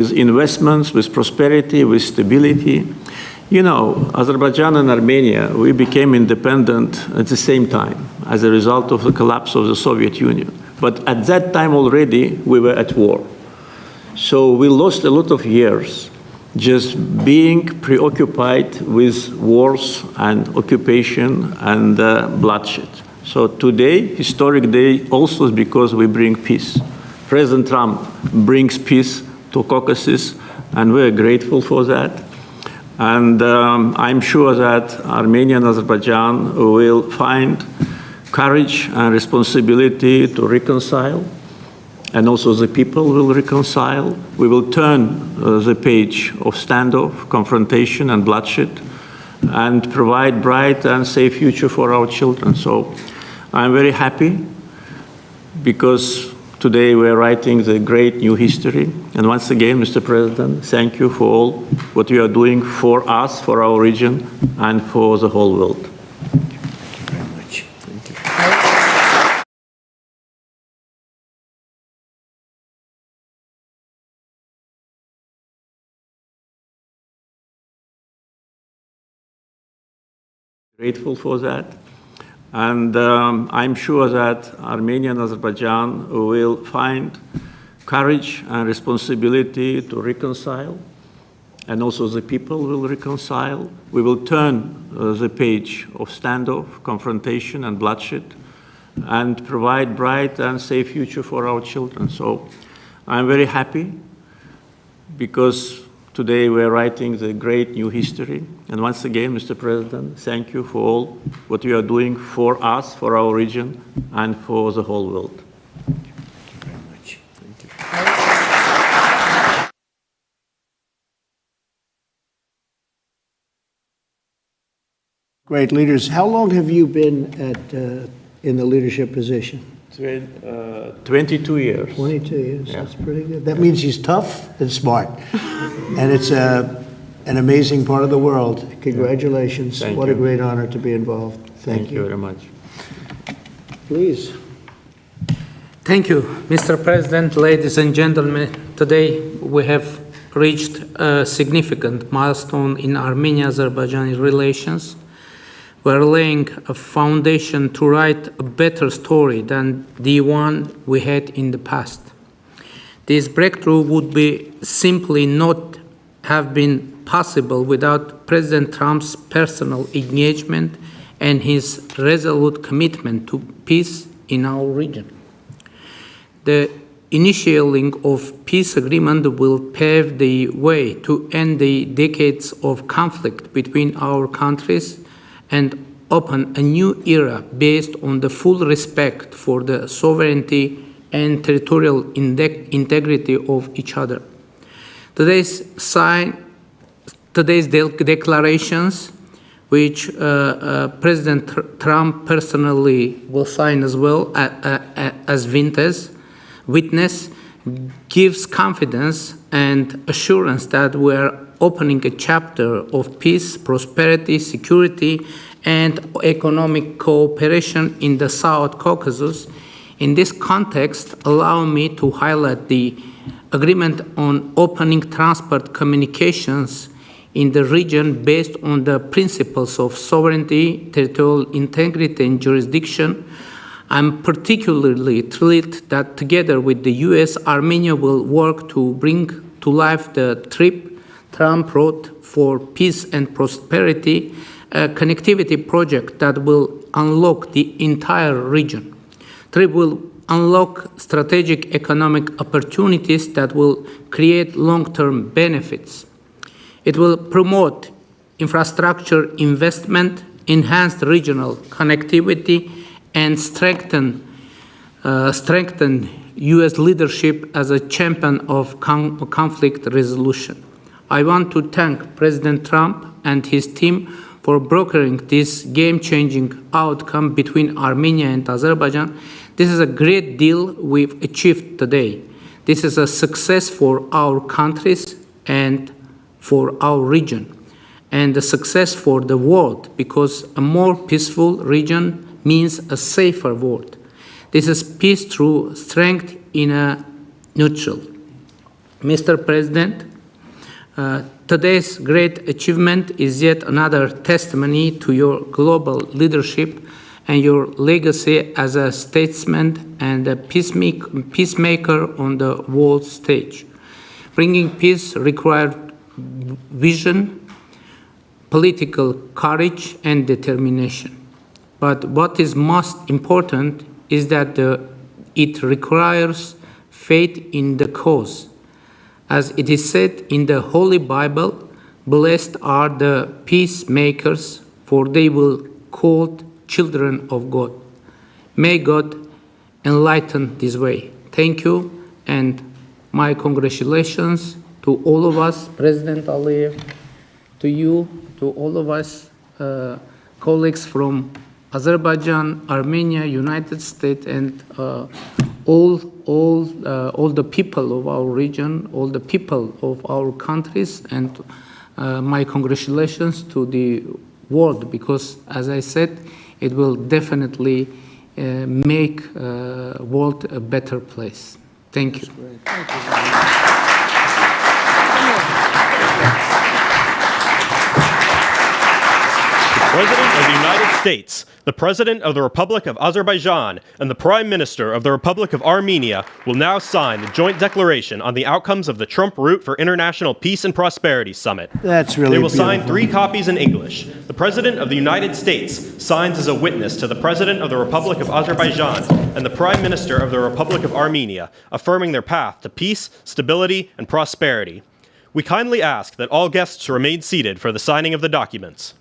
with investments, with prosperity, with stability. You know, Azerbaijan and Armenia, we became independent at the same time as a result of the collapse of the Soviet Union. But at that time already, we were at war. So we lost a lot of years just being preoccupied with wars and occupation and bloodshed. So today, historic day, also is because we bring peace. President Trump brings peace to Caucasus, and we're grateful for that. And I'm sure that Armenia and Azerbaijan will find courage and responsibility to reconcile, and also the people will reconcile. We will turn the page of standoff, confrontation, and bloodshed, and provide bright and safe future for our children. So I'm very happy because today we're writing the great new history. And once again, Mr. President, thank you for all what you are doing for us, for our region, and for the whole world. Thank you very much. Thank you. Grateful for that. And I'm sure that Armenia and Azerbaijan will find courage and responsibility to reconcile, and also the people will reconcile. We will turn the page of standoff, confrontation, and bloodshed, and provide bright and safe future for our children. So I'm very happy because today we're writing the great new history. And once again, Mr. President, thank you for all what you are doing for us, for our region, and for the whole world. Thank you very much. Thank you. Great leaders. How long have you been in the leadership position? 22 years. 22 years. Yeah. That's pretty good. That means he's tough and smart. And it's an amazing part of the world. Congratulations. Thank what you. a great honor to be involved. Thank you very much. Please. Thank you, Mr. President, ladies and gentlemen. Today we have reached a significant milestone in Armenia-Azerbaijani relations. We're laying a foundation to write a better story than the one we had in the past. This breakthrough would be simply not have been possible without President Trump's personal engagement and his resolute commitment to peace in our region. The initiating of peace agreement will pave the way to end the decades of conflict between our countries and open a new era based on the full respect for the sovereignty and territorial integrity of each other. Today's declarations, which President Trump personally will sign as well as witness, gives confidence and assurance that we are opening a chapter of peace, prosperity, security, and economic cooperation in the South Caucasus. In this context, allow me to highlight the agreement on opening transport communications in the region based on the principles of sovereignty, territorial integrity, and jurisdiction. I'm particularly thrilled that together with the US, Armenia will work to bring to life the TRIP, Trump Road for Peace and Prosperity, a connectivity project that will unlock the entire region. TRIP will unlock strategic economic opportunities that will create long-term benefits. It will promote infrastructure investment, enhance regional connectivity, and strengthen U.S. leadership as a champion of conflict resolution. I want to thank President Trump and his team for brokering this game-changing outcome between Armenia and Azerbaijan. This is a great deal we've achieved today. This is a success for our countries and for our region, and a success for the world, because a more peaceful region means a safer world. This is peace through strength in a neutral. Mr. President, today's great achievement is yet another testimony to your global leadership and your legacy as a statesman and a peacemaker on the world stage. Bringing peace required vision, political courage, and determination. But what is most important is that it requires faith in the cause. As it is said in the Holy Bible, blessed are the peacemakers, for they will be called children of God. May God enlighten this way. Thank you, and my congratulations to all of us, President Aliyev, to you, to all of us, colleagues from Azerbaijan, Armenia, United States, and all the people of our region, all the people of our countries, and my congratulations to the world, because, as I said, it will definitely make world a better place. Thank you. President of the United States, the President of the Republic of Azerbaijan, and the Prime Minister of the Republic of Armenia will now sign the joint declaration on the outcomes of the Trump Route for International Peace and Prosperity Summit. That's really They will beautiful. sign 3 copies in English. The President of the United States signs as a witness to the President of the Republic of Azerbaijan and the Prime Minister of the Republic of Armenia, affirming their path to peace, stability, and prosperity. We kindly ask that all guests remain seated for the signing of the documents.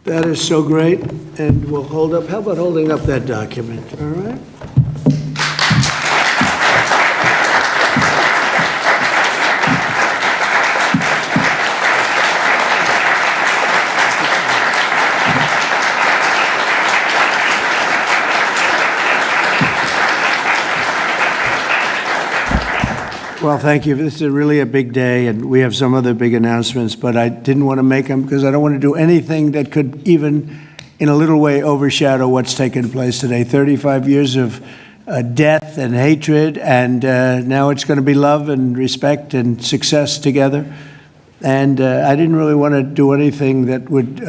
That is so great, and we'll hold up, how about holding up that document, all right? Well, thank you. This is really a big day, and we have some other big announcements, but I didn't want to make them because I don't want to do anything that could even, in a little way, overshadow what's taken place today. 35 years of death and hatred, and now it's going to be love and respect and success together. And I didn't really want to do anything that would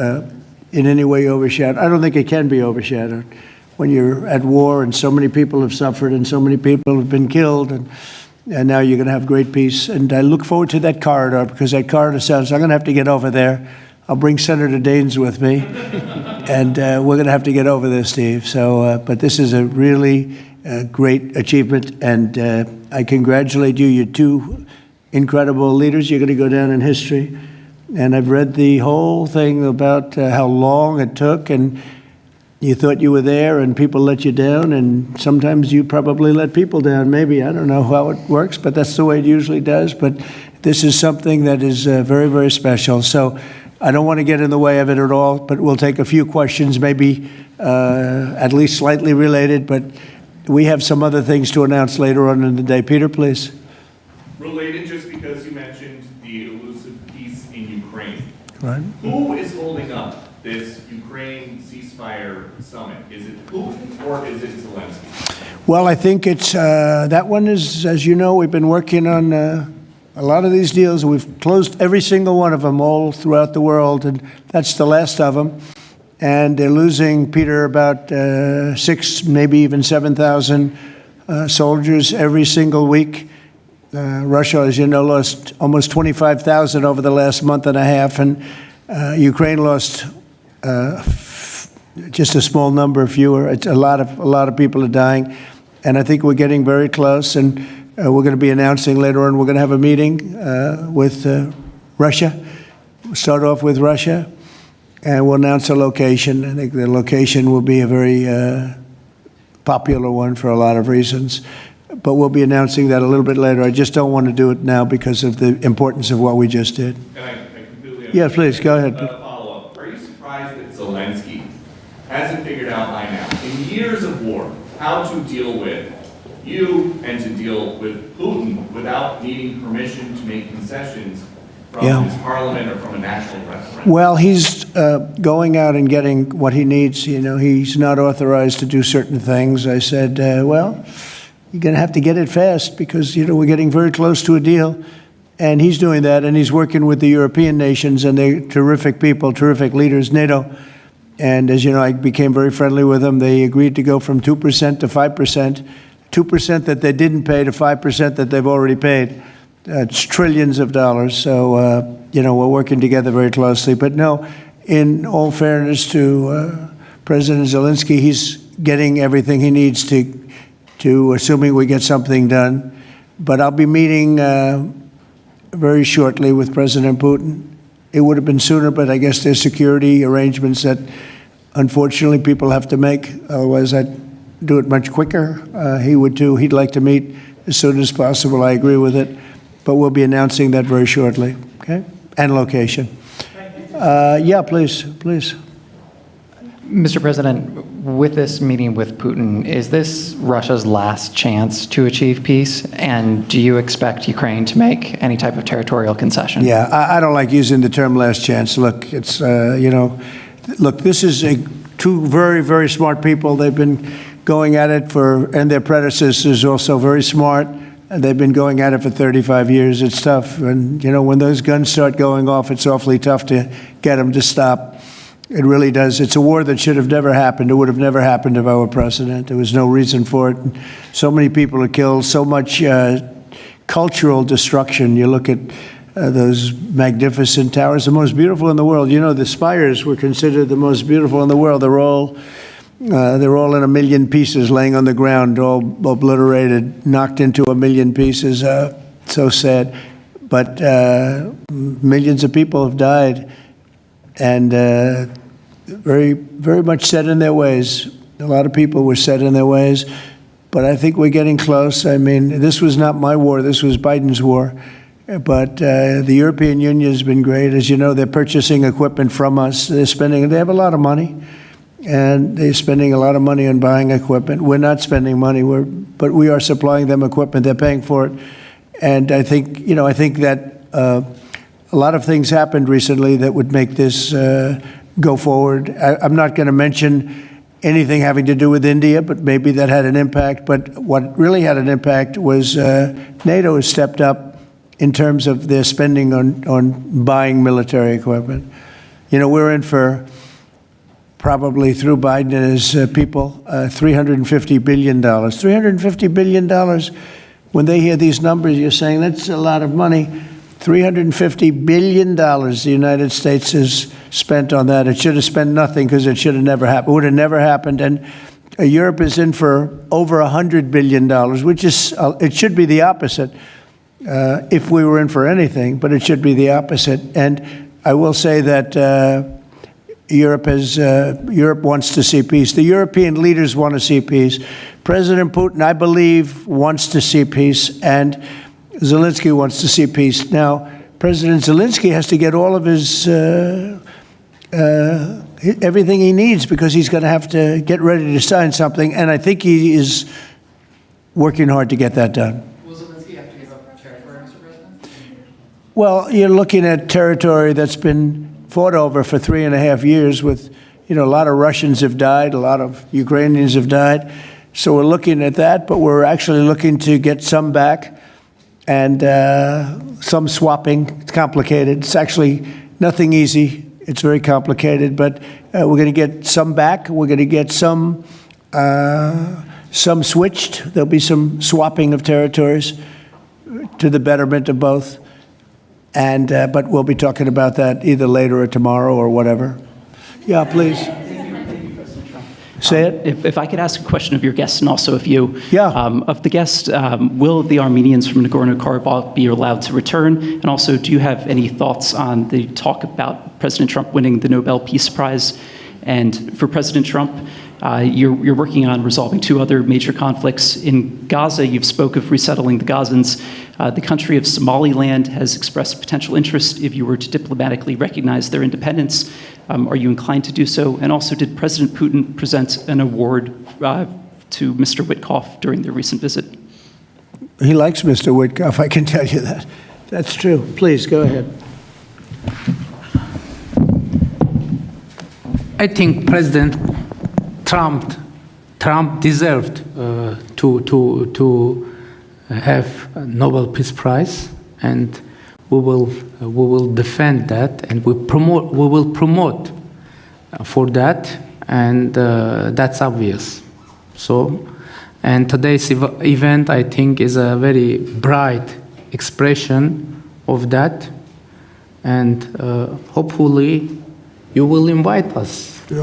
in any way overshadow. I don't think it can be overshadowed when you're at war and so many people have suffered and so many people have been killed, and now you're going to have great peace. And I look forward to that corridor, because that corridor sounds, I'm going to have to get over there. I'll bring Senator Daines with me, and we're going to have to get over there, Steve. So, but this is a really great achievement, and I congratulate you. You're 2 incredible leaders. You're going to go down in history. And I've read the whole thing about how long it took, and you thought you were there and people let you down, and sometimes you probably let people down. Maybe, I don't know how it works, but that's the way it usually does. But this is something that is very, very special. So I don't want to get in the way of it at all, but we'll take a few questions, maybe at least slightly related, but we have some other things to announce later on in the day. Peter, please. Related, just because you mentioned the elusive peace in Ukraine. Right. Who is holding up this Ukraine ceasefire summit? Is it Putin or is it Zelensky? Well, I think it's, that one is, as you know, we've been working on a lot of these deals. We've closed every single one of them all throughout the world, and that's the last of them. And they're losing, Peter, about 6, maybe even 7,000 soldiers every single week. Russia, as you know, lost almost 25,000 over the last month and a half, and Ukraine lost just a small number, fewer. It's a lot of people are dying. And I think we're getting very close, and we're going to be announcing later on, we're going to have a meeting with Russia. We'll start off with Russia, and we'll announce a location. I think the location will be a very popular one for a lot of reasons. But we'll be announcing that a little bit later. I just don't want to do it now because of the importance of what we just did. And I completely Yeah, please, go ahead. Follow-up. Are you surprised that Zelensky hasn't figured out by now, in years of war, how to deal with you and to deal with Putin without needing permission to make concessions from his parliament or from a national referendum? Well, he's going out and getting what he needs. You know, he's not authorized to do certain things. I said, well, you're going to have to get it fast because, you know, we're getting very close to a deal. And he's doing that, and he's working with the European nations, and they're terrific people, terrific leaders, NATO. And as you know, I became very friendly with them. They agreed to go from 2% to 5%, 2% that they didn't pay to 5% that they've already paid. It's trillions of dollars. So, you know, we're working together very closely. But no, in all fairness to President Zelensky, he's getting everything he needs to assuming we get something done. But I'll be meeting very shortly with President Putin. It would have been sooner, but I guess there's security arrangements that unfortunately people have to make. Otherwise, I'd do it much quicker. He would too. He'd like to meet as soon as possible. I agree with it. But we'll be announcing that very shortly, okay? And location. Yeah, please. Mr. President, with this meeting with Putin, is this Russia's last chance to achieve peace? And do you expect Ukraine to make any type of territorial concession? Yeah, I don't like using the term last chance. Look, it's, you know, look, this is two very, very smart people. They've been going at it and their predecessors also very smart. And they've been going at it for 35 years. It's tough. And, you know, when those guns start going off, it's awfully tough to get them to stop. It really does. It's a war that should have never happened. It would have never happened if I were president. There was no reason for it. So many people are killed, so much cultural destruction. You look at those magnificent towers, the most beautiful in the world. You know, the spires were considered the most beautiful in the world. They're all in a million pieces laying on the ground, all obliterated, knocked into a million pieces. So sad. But millions of people have died. And very, very much set in their ways. A lot of people were set in their ways, but I think we're getting close. I mean, this was not my war. This was Biden's war. But the European Union has been great. As you know, they're purchasing equipment from us. They have a lot of money, and they're spending a lot of money on buying equipment. We're not spending money, but we are supplying them equipment. They're paying for it. And I think, you know, that a lot of things happened recently that would make this go forward. I'm not going to mention anything having to do with India, but maybe that had an impact. But what really had an impact was NATO has stepped up in terms of their spending on buying military equipment. You know, we're in for probably through Biden and his people, $350 billion. $350 billion. When they hear these numbers, you're saying that's a lot of money. $350 billion the United States has spent on that. It should have spent nothing because it should have never happened. It would have never happened. And Europe is in for over $100 billion, which is, it should be the opposite if we were in for anything, but it should be the opposite. And I will say that Europe wants to see peace. The European leaders want to see peace. President Putin, I believe, wants to see peace, and Zelensky wants to see peace. Now, President Zelensky has to get all of his everything he needs because he's going to have to get ready to sign something, and I think he is working hard to get that done. Will Zelensky have to give up territory, Mr. President? Well, you're looking at territory that's been fought over for 3.5 years with, you know, a lot of Russians have died, a lot of Ukrainians have died. So we're looking at that, but we're actually looking to get some back. And some swapping. It's complicated. It's actually nothing easy. It's very complicated, but we're going to get some back. We're going to get some switched. There'll be some swapping of territories to the betterment of both. And but we'll be talking about that either later or tomorrow or whatever. Yeah, please. Say it. If I could ask a question of your guests and also of you. Yeah. Of the guests, will the Armenians from Nagorno-Karabakh be allowed to return? And also, do you have any thoughts on the talk about President Trump winning the Nobel Peace Prize? And for President Trump, you're working on resolving 2 other major conflicts. In Gaza, you've spoke of resettling the Gazans. The country of Somaliland has expressed potential interest if you were to diplomatically recognize their independence. Are you inclined to do so? And also, did President Putin present an award to Mr. Witkoff during their recent visit? He likes Mr. Witkoff, I can tell you that. That's true. Please, go ahead. I think President Trump deserved to have a Nobel Peace Prize, and we will defend that, and we will promote for that, and that's obvious. So, and today's event, I think, is a very bright expression of that, and hopefully you will invite us to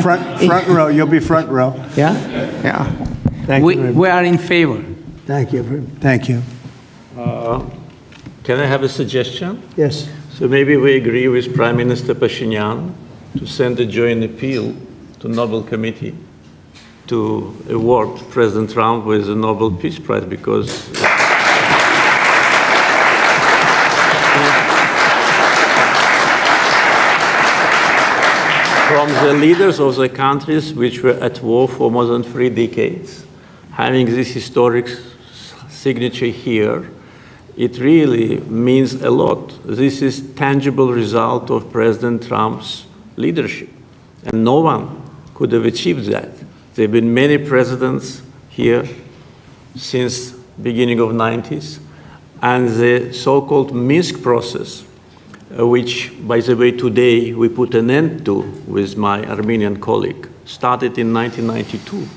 Front row. You'll be front row. yeah. Thank you very much. We are in favor. Thank you. Thank you. Can I have a suggestion? Yes. So maybe we agree with Prime Minister Pashinyan to send a joint appeal to Nobel Committee to award President Trump with the Nobel Peace Prize, because from the leaders of the countries which were at war for more than 3 decades, having this historic signature here, it really means a lot. This is tangible result of President Trump's leadership, and no one could have achieved that. There have been many presidents here since beginning of 90s, and the so-called Minsk process, which, by the way, today we put an end to with my Armenian colleague, started in 1992.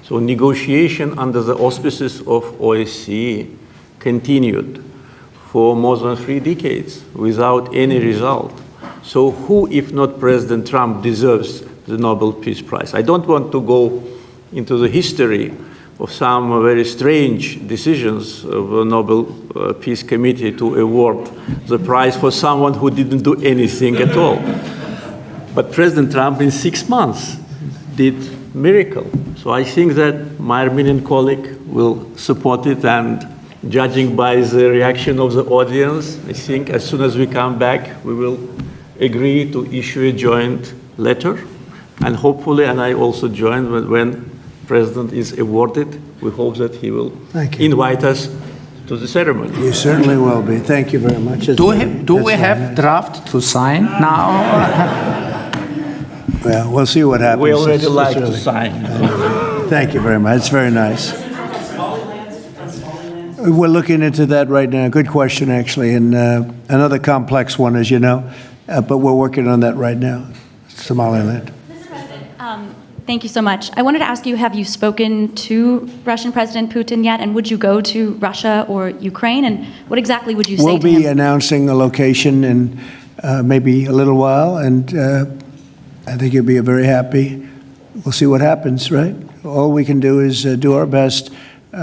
So negotiation under the auspices of OSCE continued for more than 3 decades without any result. So who, if not President Trump, deserves the Nobel Peace Prize? I don't want to go into the history of some very strange decisions of the Nobel Peace Committee to award the prize for someone who didn't do anything at all. But President Trump, in 6 months, did miracle. So I think that my Armenian colleague will support it, and judging by the reaction of the audience, I think as soon as we come back, we will agree to issue a joint letter, and hopefully, and I also join when President is awarded, we hope that he will invite us to the ceremony. You certainly will be. Thank you very much. Do we have draft to sign now? Well, we'll see what happens. We already It's like to early. sign. Thank you very much. It's very nice. We're looking into that right now. Good question, actually, and another complex one, as you know, but we're working on that right now. Somaliland. Mr. President, thank you so much. I wanted to ask you, have you spoken to Russian President Putin yet? And would you go to Russia or Ukraine? And what exactly would you say We'll to him? be announcing a location in maybe a little while, and I think you'll be very happy. We'll see what happens, right? All we can do is do our best.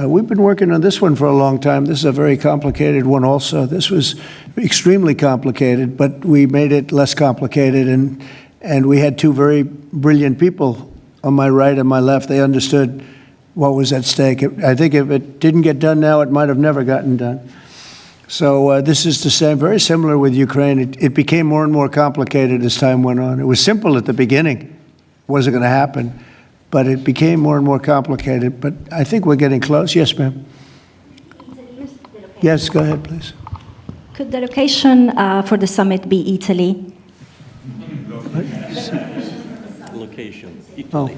We've been working on this one for a long time. This is a very complicated one also. This was extremely complicated, but we made it less complicated, and we had 2 very brilliant people on my right and my left. They understood what was at stake. I think if it didn't get done now, it might have never gotten done. So this is the same, very similar with Ukraine. It became more and more complicated as time went on. It was simple at the beginning. It wasn't going to happen. But it became more and more complicated. But I think we're getting close. Yes, ma'am. Yes, go ahead, please. Could the location for the summit be Italy? Location, Italy.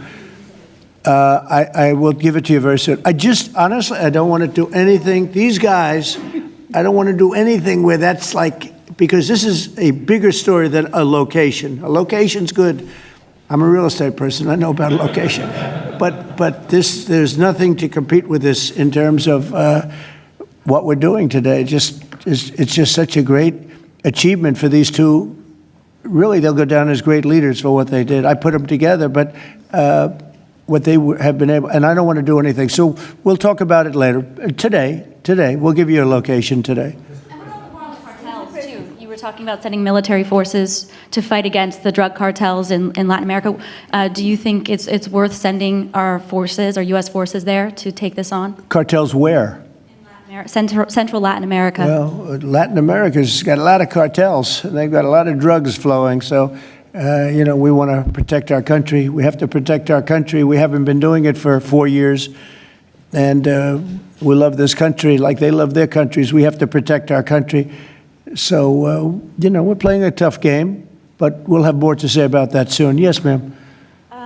I will give it to you very soon. Honestly, I don't want to do anything. These guys, I don't want to do anything where that's like, because this is a bigger story than a location. A location's good. I'm a real estate person. I know about a location. But there's nothing to compete with this in terms of what we're doing today. It's just such a great achievement for these 2 really, they'll go down as great leaders for what they did. I put them together, but what they have been able, and I don't want to do anything. So we'll talk about it later. Today, we'll give you a location today. And what about the war on the cartels, too? You were talking about sending military forces to fight against the drug cartels in Latin America. Do you think it's worth sending our forces, our U.S. forces there to take this on? Cartels where? Central Latin America. Well, Latin America's got a lot of cartels. They've got a lot of drugs flowing. So, we want to protect our country. We have to protect our country. We haven't been doing it for 4 years. And we love this country like they love their countries. We have to protect our country. So, we're playing a tough game, but we'll have more to say about that soon. Yes, ma'am.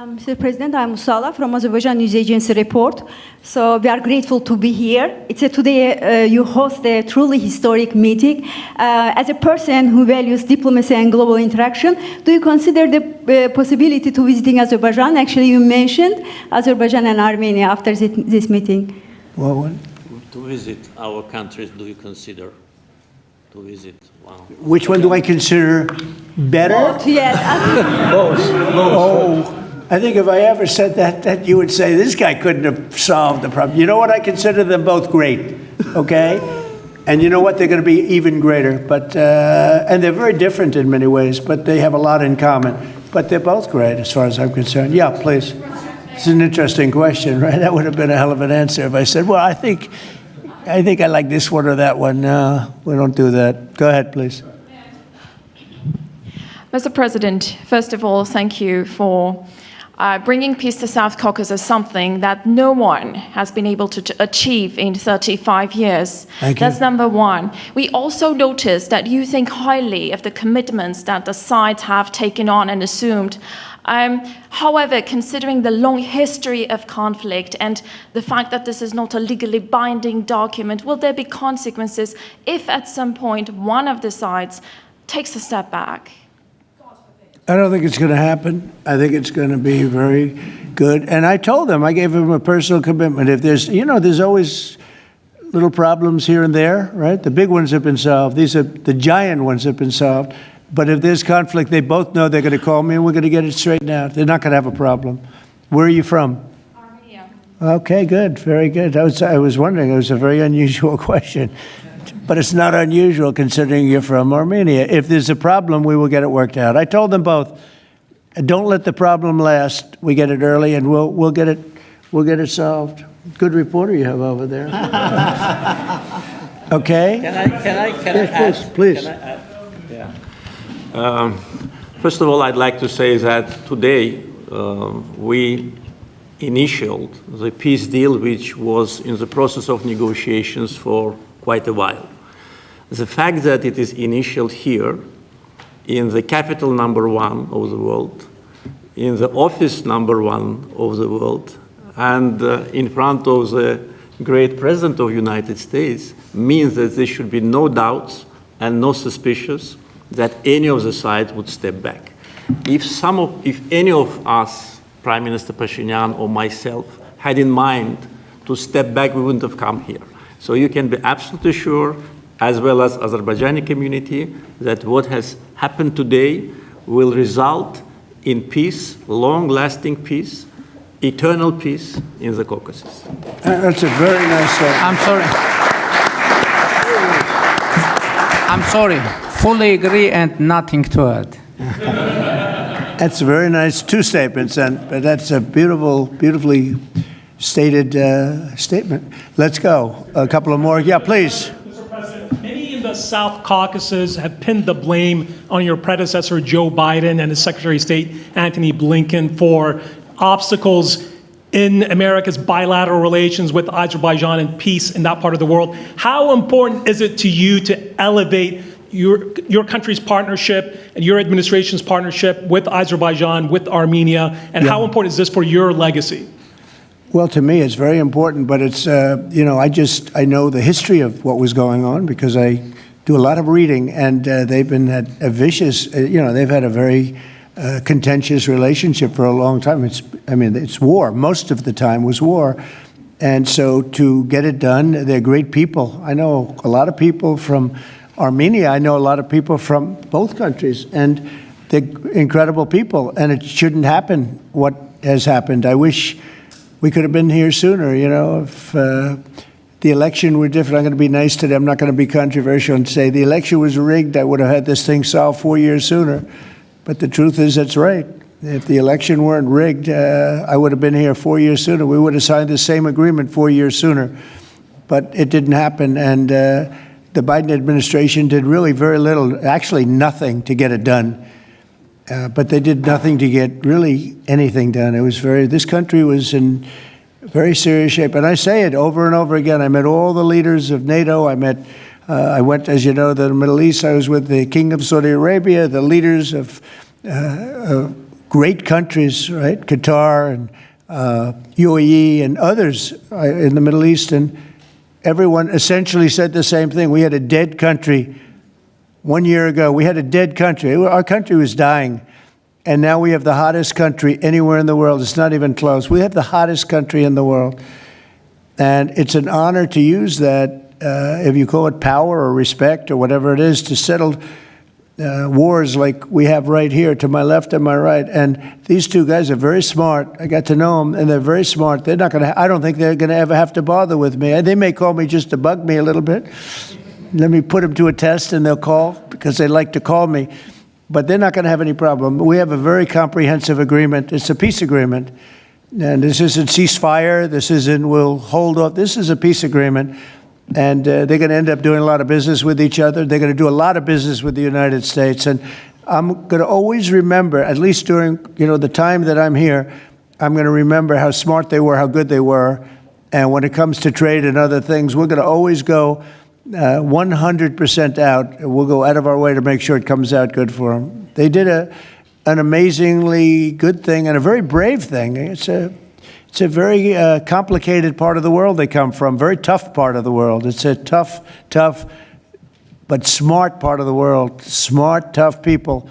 Mr. President, I'm Musala from Azerbaijan News Agency Report. So we are grateful to be here. Today you host a truly historic meeting. As a person who values diplomacy and global interaction, do you consider the possibility to visiting Azerbaijan? Actually, you mentioned Azerbaijan and Armenia after this meeting. Well, to visit our countries, do you consider to visit? Wow. which one do I consider better? Both, yes. Oh, I think if I ever said that you would say, this guy couldn't have solved the problem. You know what? I consider them both great, okay? And you know what? They're going to be even greater. But and they're very different in many ways, but they have a lot in common. But they're both great as far as I'm concerned. Yeah, please. It's an interesting question, right? That would have been a hell of an answer if I said, well, I think I like this one or that one. No, we don't do that. Go ahead, please. Mr. President, first of all, thank you for bringing peace to South Caucasus, something that no one has been able to achieve in 35 years. Thank you. That's number one. We also noticed that you think highly of the commitments that the sides have taken on and assumed. However, considering the long history of conflict and the fact that this is not a legally binding document, will there be consequences if at some point one of the sides takes a step back? I don't think it's going to happen. I think it's going to be very good. And I told them, I gave them a personal commitment. If there's always little problems here and there, right? The big ones have been solved. The giant ones have been solved. But if there's conflict, they both know they're going to call me and we're going to get it straightened out. They're not going to have a problem. Where are you from? Armenia. Okay, good. Very good. I was wondering. It was a very unusual question. But it's not unusual considering you're from Armenia. If there's a problem, we will get it worked out. I told them both, don't let the problem last. We get it early and we'll get it solved. Good reporter you have over there. Okay? Can I Yes, add? please. Can I add? Yeah. First of all, I'd like to say that today we initialed the peace deal, which was in the process of negotiations for quite a while. The fact that it is initialed here, in the capital #1 of the world, in the office #1 of the world, and in front of the great President of the United States, means that there should be no doubts and no suspicions that any of the sides would step back. If any of us, Prime Minister Pashinyan or myself, had in mind to step back, we wouldn't have come here. So you can be absolutely sure, as well as Azerbaijani community, that what has happened today will result in peace, long-lasting peace, eternal peace in the Caucasus. That's a very nice statement. I'm sorry. Fully agree and nothing to add. That's a very nice two statements, but that's a beautifully stated statement. Let's go. A couple of more. Yeah, please. Mr. President, many in the South Caucasus have pinned the blame on your predecessor, Joe Biden, and his Secretary of State, Antony Blinken, for obstacles in America's bilateral relations with Azerbaijan and peace in that part of the world. How important is it to you to elevate your country's partnership and your administration's partnership with Azerbaijan, with Armenia, and how important is this for your legacy? Well, to me, it's very important, but it's, I know the history of what was going on because I do a lot of reading, and they've been at a vicious, they've had a very contentious relationship for a long time. It's war. Most of the time was war. And so to get it done, they're great people. I know a lot of people from Armenia. I know a lot of people from both countries. And they're incredible people, and it shouldn't happen what has happened. I wish we could have been here sooner, you know, if the election were different. I'm going to be nice today. I'm not going to be controversial and say the election was rigged. I would have had this thing solved 4 years sooner. But the truth is, that's right. If the election weren't rigged, I would have been here 4 years sooner. We would have signed the same agreement 4 years sooner. But it didn't happen, and the Biden administration did really very little, actually nothing, to get it done. But they did nothing to get really anything done. It was this country was in very serious shape. And I say it over and over again. I met all the leaders of NATO. I went, as you know, to the Middle East. I was with the King of Saudi Arabia, the leaders of great countries, right? Qatar and UAE and others in the Middle East. And everyone essentially said the same thing. We had a dead country 1 year ago. We had a dead country. Our country was dying. And now we have the hottest country anywhere in the world. It's not even close. We have the hottest country in the world. And it's an honor to use that, if you call it power or respect or whatever it is, to settle wars like we have right here to my left and my right. And these two guys are very smart. I got to know them, and they're very smart. They're not going to, I don't think they're going to ever have to bother with me. They may call me just to bug me a little bit. Let me put them to a test, and they'll call because they like to call me. But they're not going to have any problem. We have a very comprehensive agreement. It's a peace agreement. And this isn't ceasefire. This isn't we'll hold off. This is a peace agreement. And they're going to end up doing a lot of business with each other. They're going to do a lot of business with the United States. And I'm going to always remember, at least during the time that I'm here, I'm going to remember how smart they were, how good they were. And when it comes to trade and other things, we're going to always go 100% out. We'll go out of our way to make sure it comes out good for them. They did an amazingly good thing and a very brave thing. It's a very complicated part of the world they come from, very tough part of the world. It's a tough, but smart part of the world. Smart, tough people,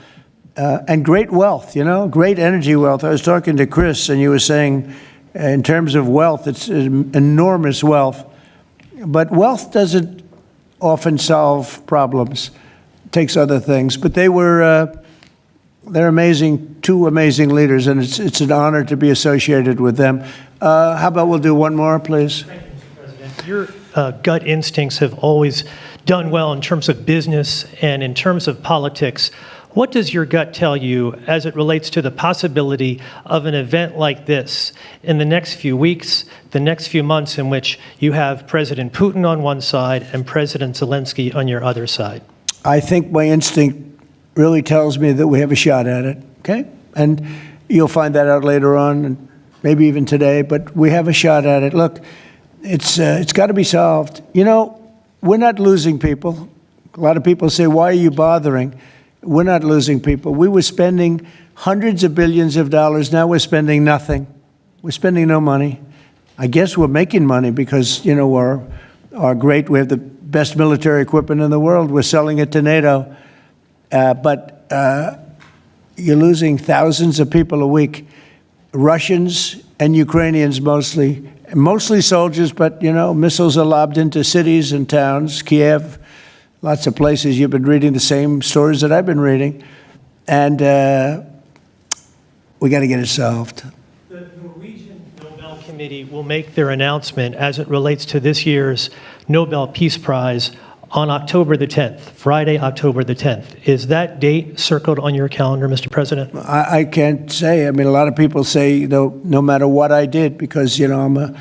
and great wealth, great energy wealth. I was talking to Chris, and you were saying in terms of wealth, it's enormous wealth. But wealth doesn't often solve problems. It takes other things. But they're amazing, two amazing leaders, and it's an honor to be associated with them. How about we'll do one more, please? Thank you, Mr. President. Your gut instincts have always done well in terms of business and in terms of politics. What does your gut tell you as it relates to the possibility of an event like this in the next few weeks, the next few months, in which you have President Putin on one side and President Zelensky on your other side? I think my instinct really tells me that we have a shot at it, okay? And you'll find that out later on, and maybe even today, but we have a shot at it. Look, it's got to be solved. We're not losing people. A lot of people say, why are you bothering? We're not losing people. We were spending hundreds of billions of dollars. Now we're spending nothing. We're spending no money. I guess we're making money because, we're great. We have the best military equipment in the world. We're selling it to NATO. But you're losing thousands of people a week, Russians and Ukrainians mostly soldiers, but, missiles are lobbed into cities and towns, Kiev, lots of places. You've been reading the same stories that I've been reading, and we got to get it solved. The Norwegian Nobel Committee will make their announcement as it relates to this year's Nobel Peace Prize on October the 10th, Friday, October the 10th. Is that date circled on your calendar, Mr. President? I can't say. I mean, a lot of people say, no matter what I did, because, I'm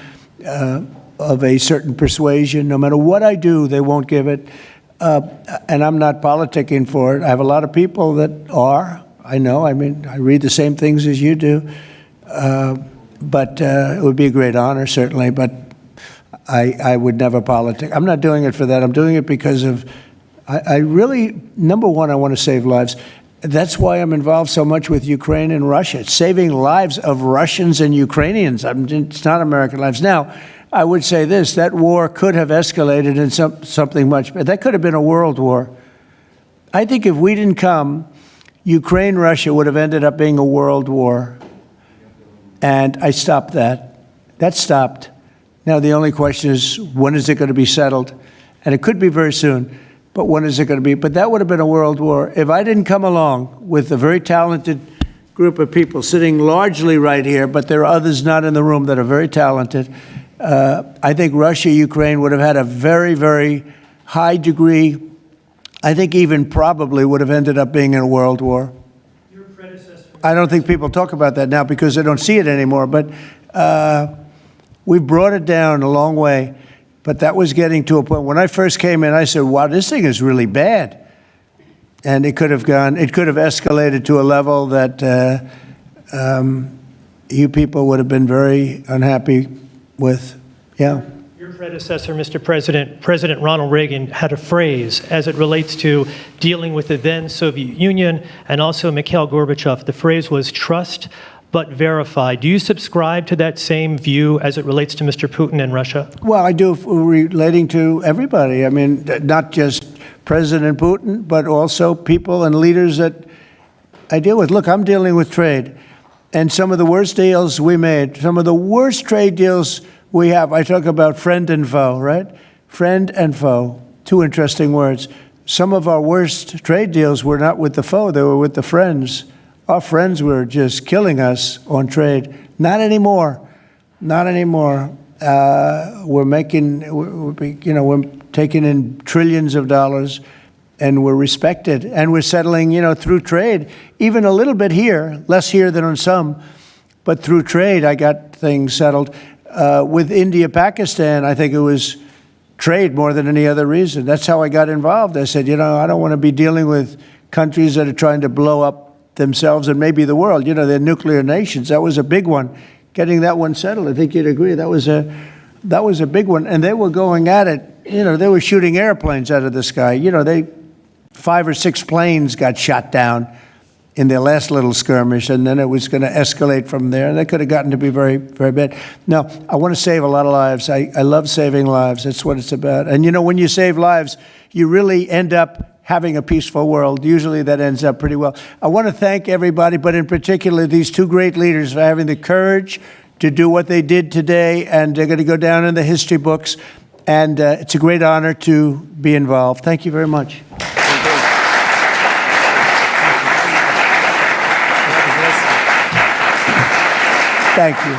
of a certain persuasion, no matter what I do, they won't give it. And I'm not politicking for it. I have a lot of people that are. I know. I mean, I read the same things as you do. But it would be a great honor, certainly. But I would never politic. I'm not doing it for that. I'm doing it because of, I really, number one, I want to save lives. That's why I'm involved so much with Ukraine and Russia. It's saving lives of Russians and Ukrainians. It's not American lives. Now, I would say this, that war could have escalated in something much better. That could have been a world war. I think if we didn't come, Ukraine-Russia would have ended up being a world war. And I stopped that. That stopped. Now, the only question is, when is it going to be settled? And it could be very soon. but when is it going to be? But that would have been a world war. If I didn't come along with a very talented group of people sitting largely right here, but there are others not in the room that are very talented, I think Russia, Ukraine would have had a very, very high degree, I think even probably would have ended up being in a world war. Your predecessor. I don't think people talk about that now because they don't see it anymore, but we've brought it down a long way. But that was getting to a point. When I first came in, I said, wow, this thing is really bad. And it could have escalated to a level that you people would have been very unhappy with. Yeah. Your predecessor, Mr. President, President Ronald Reagan, had a phrase as it relates to dealing with the then Soviet Union and also Mikhail Gorbachev. The phrase was trust but verify. Do you subscribe to that same view as it relates to Mr. Putin and Russia? Well, I do, relating to everybody. I mean, not just President Putin, but also people and leaders that I deal with. Look, I'm dealing with trade. And some of the worst deals we made, some of the worst trade deals we have, I talk about friend and foe, right? Friend and foe, two interesting words. Some of our worst trade deals were not with the foe, they were with the friends. Our friends were just killing us on trade. Not anymore. Not anymore. We're taking in trillions of dollars, and we're respected, and we're settling, through trade, even a little bit here, less here than on some, but through trade, I got things settled. With India, Pakistan, I think it was trade more than any other reason. That's how I got involved. I said, I don't want to be dealing with countries that are trying to blow up themselves and maybe the world. They're nuclear nations. That was a big one. Getting that one settled, I think you'd agree, that was a big one. And they were going at it, they were shooting airplanes out of the sky. 5 or 6 planes got shot down in their last little skirmish, and then it was going to escalate from there. And that could have gotten to be very, very bad. No, I want to save a lot of lives. I love saving lives. That's what it's about. And when you save lives, you really end up having a peaceful world. Usually that ends up pretty well. I want to thank everybody, but in particular these two great leaders for having the courage to do what they did today, and they're going to go down in the history books. And it's a great honor to be involved. Thank you very much. Thank you.